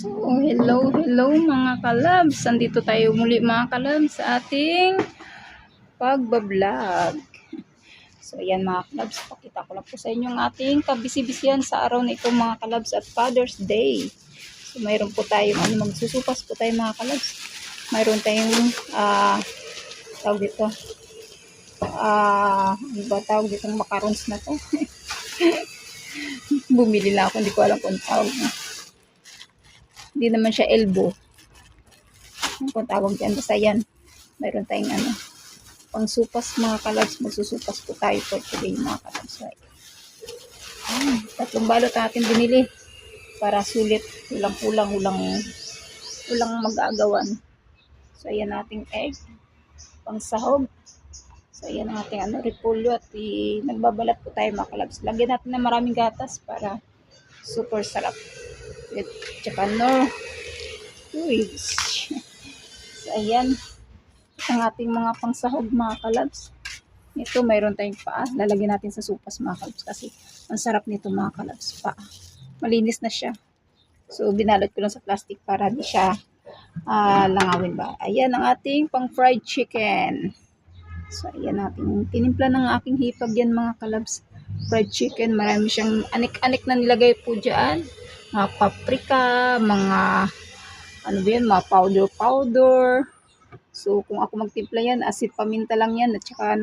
So, hello mga kalabs. Andito tayo muli mga kalabs sa ating pagbablog. So, ayan mga kalabs. Pakita ko lang po sa inyo ang ating kabisi-bisihan sa araw na ito mga kalabs at Father's Day. So, mayroon po tayong magsusupas po tayo mga kalabs. Mayroon tayong tawag dito. Ano ba tawag dito macarons na to? Bumili lang ako. Hindi ko alam kung tawag na. Hindi naman siya elbow. Kung tawag dyan, basta yan. Mayroon tayong pang supas mga kalabs. Magsusupas po tayo for today mga kalabs. Tatlong balot natin binili para sulit. Ulang mag-aagawan. So, ayan nating egg. Pang sahog. So, ayan ang ating repolyo at nagbabalat po tayo mga kalabs. Lagyan natin na maraming gatas para super sarap. At tsaka so, ayan. Ang ating mga pangsahog mga kalabs. Ito, mayroon tayong paa. Lalagyan natin sa supas mga kalabs kasi ang sarap nito mga kalabs. Paa. Malinis na siya. So, binalot ko lang sa plastic para di siya langawin ba. Ayan ang ating pang fried chicken. So, ayan natin. Tinimpla ng aking hipag yan mga kalabs. Fried chicken. Marami siyang anik-anik na nilagay po dyan. Mga paprika, mga mga powder. So, kung ako magtimpla yan, asin paminta lang yan at saka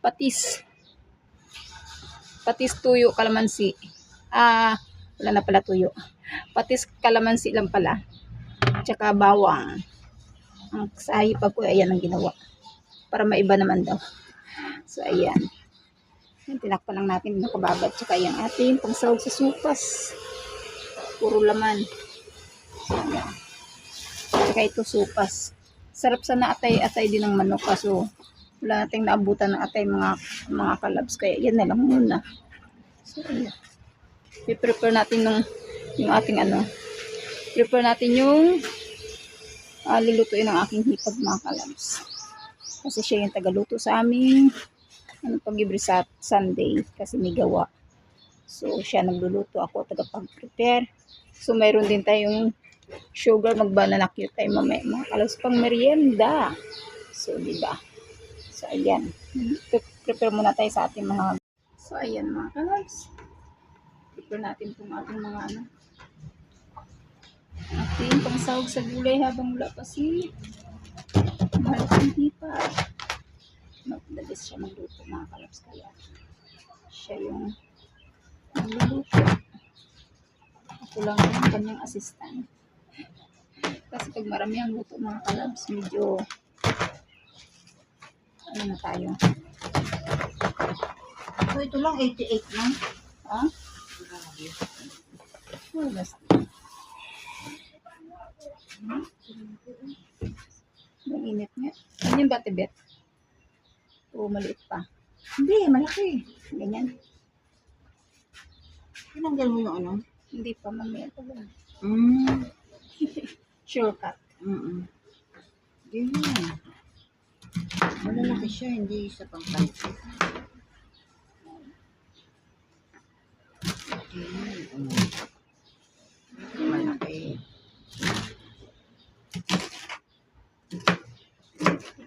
patis. Patis, tuyo, kalamansi. Wala na pala tuyo. Patis, kalamansi lang pala. At saka bawang. Ang sa hipag ko, ayan ang ginawa. Para maiba naman daw. So, ayan. Tinakpan lang natin nakababad. Tsaka yung ating pangsahog sa supas. Puro laman. So, ayan. Tsaka ito supas. Sarap sana atay din ng manok. Kaso wala nating naabutan ng atay mga kalabs. Kaya yan na lang muna. So, ayan. I-prepare natin yung ating prepare natin yung lulutuin ng aking hipag mga kalabs. Kasi siya yung tagaluto sa aming pag-ibre sa Sunday. Kasi may gawa. So, siya nagluluto, ako tagapag-prepare. So, mayroon din tayong sugar, mag-banana cue tayo mamaya. Mga kalabs pang merienda. So, diba? So, ayan. Prepare muna tayo sa ating mga... So, ayan mga kalabs. Prepare natin itong ating mga ating pangsahog sa gulay habang wala pa si malaking hipa. Madalis siya magluto mga kalabs. Kaya siya yung magluluto. Ako lang yung kanyang assistant. Kasi pag marami ang luto mga kalabs, medyo na tayo. So, ito lang, 88 lang. Ha? Basta. Ang init nga. Ano yung batibet? O maliit pa? Hindi, malaki. Ganyan. Tinanggal mo yung Hindi pa mamaya pa ba? Shortcut. Ganyan. Malalaki siya, hindi sa pang-plastic. Malaki.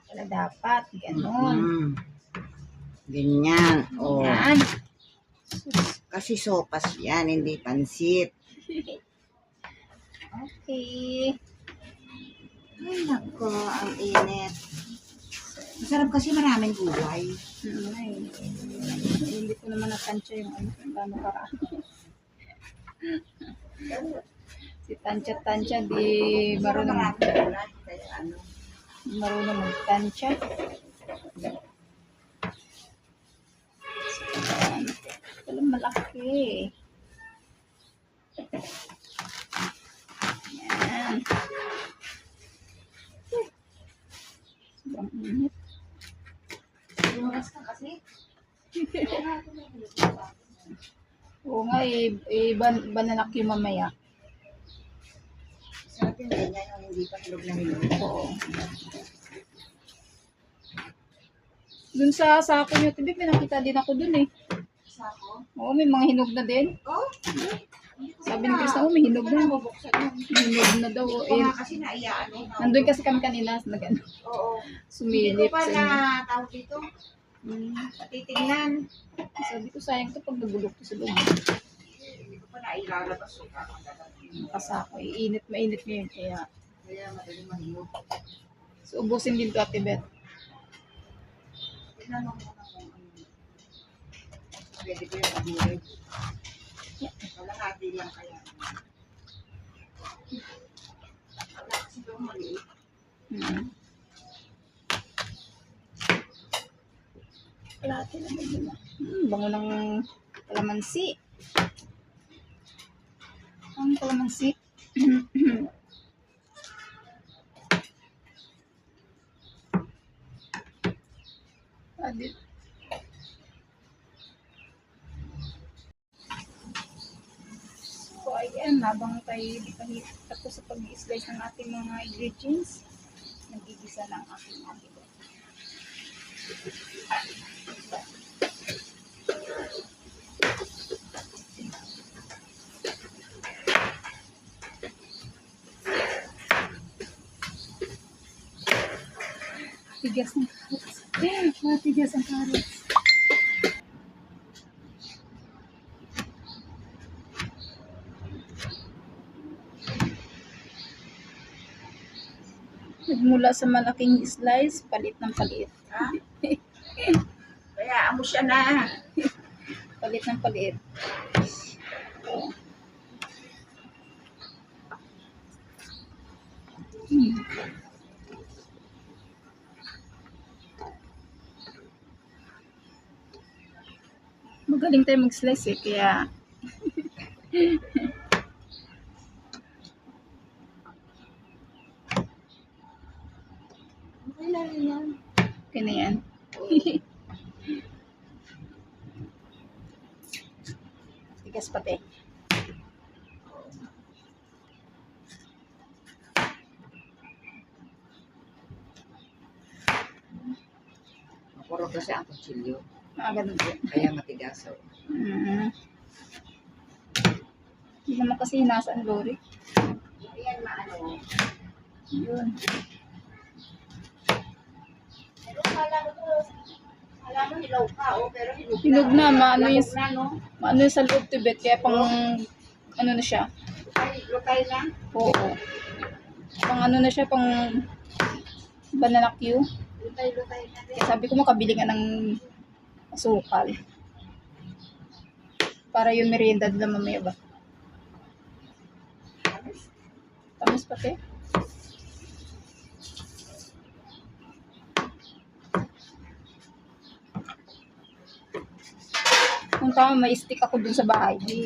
Wala dapat. Ganon. Ganyan. Oh. Yan. Kasi sopas yan, hindi pansit. Okay. Ay, nako, ang init. Masarap kasi maraming gulay. Hindi ko naman natansya yung gano'ng karami. Si Tansya di marunong magtansya. Walang malaki. Yan. Sobrang init. Lumas ka kasi? Oo nga, bananak yung mamaya. Sa atin, ganyan yung hindi pa hilog na hilog. Oo. Dun sa sako nyo, tibi, pinakita din ako dun eh. Sako? Oo, may mga hinog na din. Oh? Sabi ni Chris, may hinog na. Mabuksan yun. Hinog na daw. Hindi ko Eh, nga kasi naiyaano. nandun kasi kami kanina, Oo. Hindi sumilip ko pa sa na inyo. tawag dito. Hmm. Titingnan. Sabi ko, sayang to pag nabulok to sa loob. Hindi ko pa nailalabas. So, Kasako, mainit ngayon. Kaya madaling mahiyog. So, ubusin din to, Ate Beth. Tingnan mo muna kung ano. Pwede ko yung agulay. Kalahati lang kaya. Wala kasi doon maliit. Hmm. Kalahati lang din na. Bango ng kalamansi. Ang kalamansi. Adit. So, ayan, habang tayo tapos sa pag-slice ng ating mga ingredients, nagigisa ng aking ate. Tigas ng carrots. Matigas ang carrots. Nagmula sa malaking slice, palit ng palit. Ha? Kaya amo siya na. Palit ng palit. Hmm. Magaling tayo mag-slice eh, kaya Okay na rin yan. okay na yan. Tigas pati. Makurot kasi ang kutsilyo. Ganun po. Kaya matigas. Oh. Hindi naman kasi nasa ang lori. Ayan maano. Yun. Pero kala mo hilaw ka. Oh, pero Hinog na, maano Lamog yung, na, no? maano yung sa loob, Tibet, kaya pang, ano na siya. Lutay na. Oo. Pang ano na siya, pang banana Q. Lutay na rin. Kaya sabi ko makabili nga ng asukal. Para yung merienda nila mamaya ba. Tamis pati. Kung tama, may stick ako dun sa bahay. Di,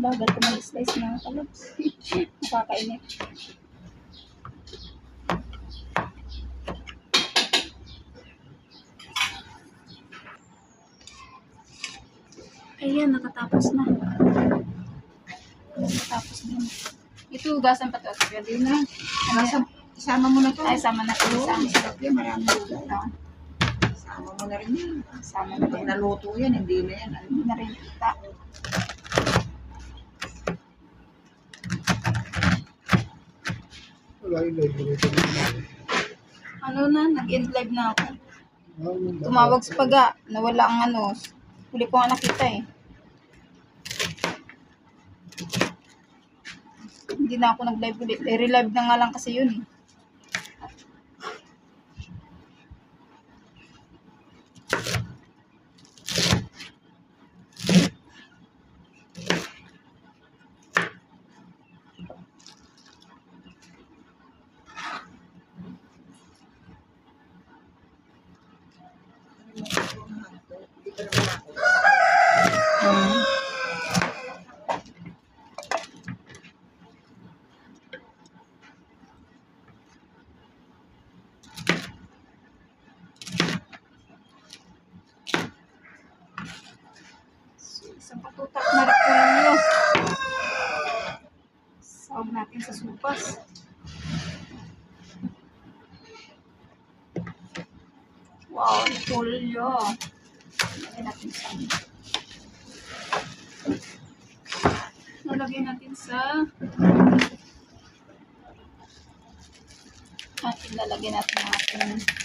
bagal ko mag-slice mga kalabs. Nakakainip. Ayan, nakatapos na. Nakatapos na. Ito, gasan pa to. Pwede na. Isama mo na to. Ay, sama na ito. Ang sarap yan. Maraming lugar. Ito. Isama mo na rin yan. Sama na Pag rin. naluto yan, hindi na yan. Hindi na rin kita. Wala yung live dito. Ano na, nag-end live na ako. Tumawag sa paga. Nawala ang ano. Huli ko nga nakita eh. Hindi na ako nag-live ulit. I-relive na nga lang kasi yun eh. Hindi ko naman ako. Isang katutak na repolyo. Sawag natin sa supas. Wow, repolyo. Lagyan natin sa lalagyan natin sa at ilalagyan natin ang ating ano dito.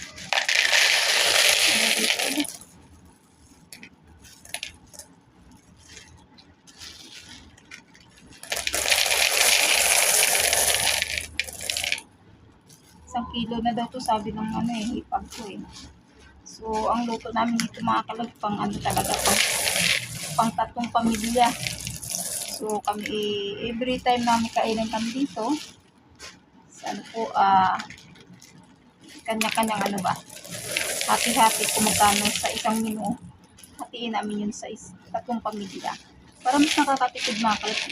Isang kilo na daw to sabi ng ano hipag ko So, ang luto namin dito mga kalag, pang ano talaga, pang tatlong pamilya. So, kami, every time namin kainin kami dito, sa ano po, kanya-kanyang ano ba, hati-hati kung magkano sa isang menu, hatiin namin yun sa tatlong pamilya. Para mas nakakatipid mga kalag.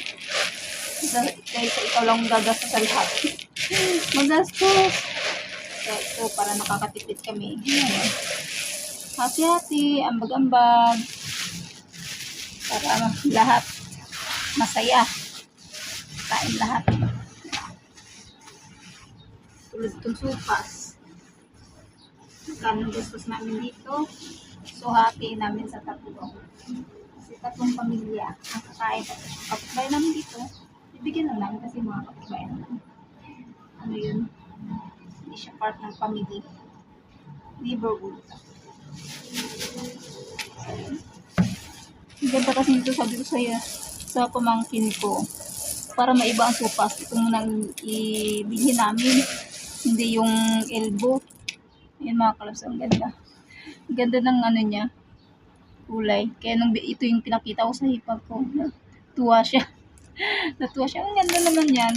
Dahil sa ikaw lang gagastos sa lahat. Magastos. So, ito, para nakakatipid kami. Ayan. Hati-hati, ambag-ambag. Para lahat masaya. Kain lahat. Tulad itong supas. Magkano gastos namin dito. So, hati namin sa tatlo. Kasi tatlong pamilya ang kakain. Kapitbahay namin dito, bibigyan lang namin kasi mga kapitbahay namin. Ano yun? Hindi siya part ng family. Neighborhood. Ganda kasi nito sabi ko sa pamangkin ko. Para maiba ang sopas. Ito muna ibilhin namin. Hindi yung elbow. Ayan mga kalabs. Ang ganda. Ang ganda ng ano niya. Kulay. Kaya nung ito yung pinakita ko sa hipag ko. Natuwa siya. Natuwa siya. Ang ganda naman yan.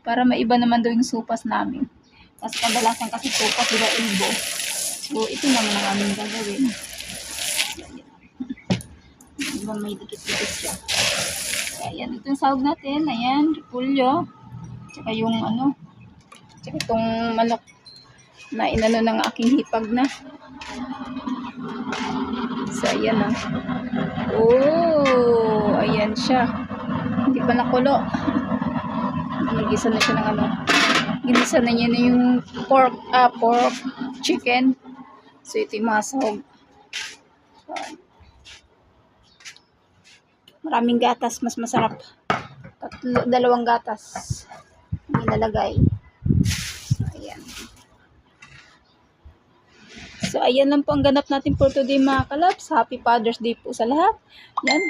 Para maiba naman daw yung sopas namin. Kasi kadalasan kasi sopas diba elbow. So ito naman ang aming gagawin. Diba may dikit-dikit siya. Ayan, ito yung sahog natin. Ayan, repolyo. Tsaka yung ano, tsaka itong manok na inano ng aking hipag na. So, ayan na. Oh, ayan siya. Hindi pa nakulo. Ginigisa na siya ng ano. Ginisa na niya na yung pork chicken. So, ito yung mga sahog. Maraming gatas, mas masarap. Dalawang gatas nilalagay. So, ayan. So, ayan lang po ang ganap natin for today mga kalabs. Happy Father's Day po sa lahat. Yan.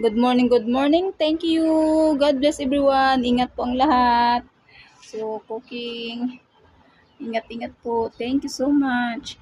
Good morning, good morning. Thank you. God bless everyone. Ingat po ang lahat. So, cooking. Ingat-ingat po. Thank you so much.